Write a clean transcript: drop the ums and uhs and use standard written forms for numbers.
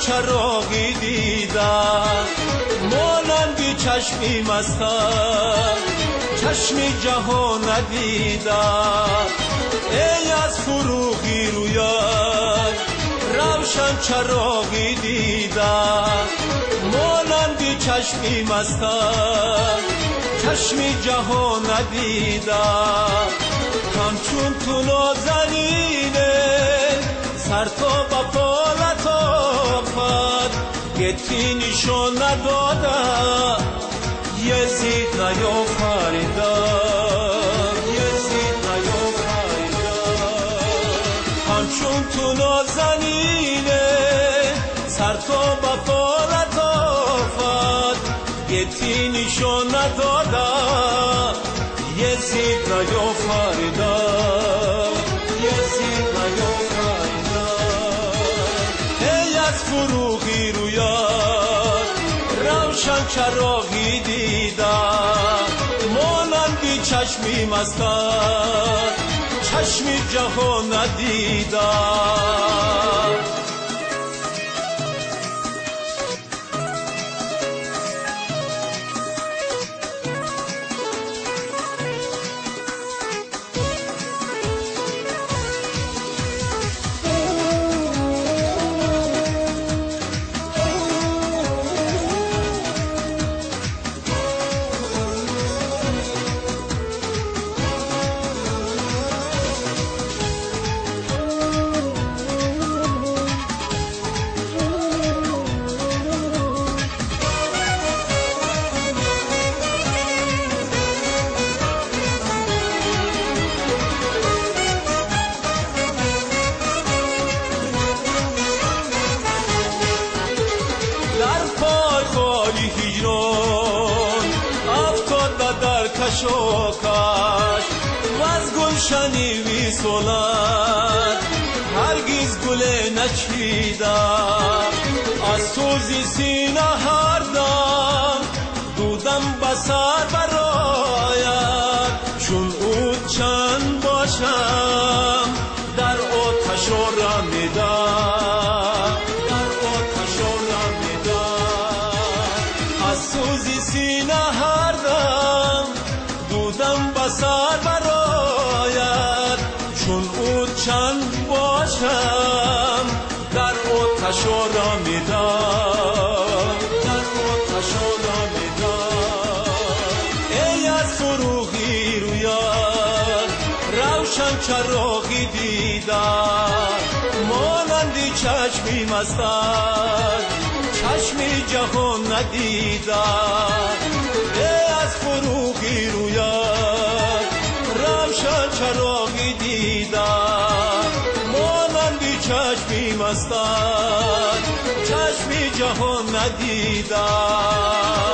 چراغی دیدم مانندی چشمی مستم چشمی جهان ندیدم ای از فروغی رویت روشن چراغی دیدم مانندی چشمی مستم چشمی جهان ندیدم همچون تو نازنینه سر تا با پالت آفد گتی نشان ندادم یزید نیافریدم یزید نیافریدم همچون تو نازنینه سر تا با پالت آفد گتی نشان ندادم یزید نیافریدم یزید نیافریدم ای از فروغی رویت روشن چراغی دیدم مانندی چشمی مستم چشمی جهان ندیدم کشاکش و از گلشنی وی سولد هرگز گل نچیدم از سوزی سینه هر دم دودم بسر برایت چون او چند باشم در آتش رمیدم در آتش رمیدم از سوزی سینه هر دم دودم بسر برایت چون او چند باشم در آتش رمیدم در آتش رمیدم ای از فروغی رویت روشن چراغی دیدم مانندی چشمی مستم چشمی جهان ندیدم ای از فروغی رویت روشن چراغی دیدم مانندی چشمی مستم چشمی جهان ندیدم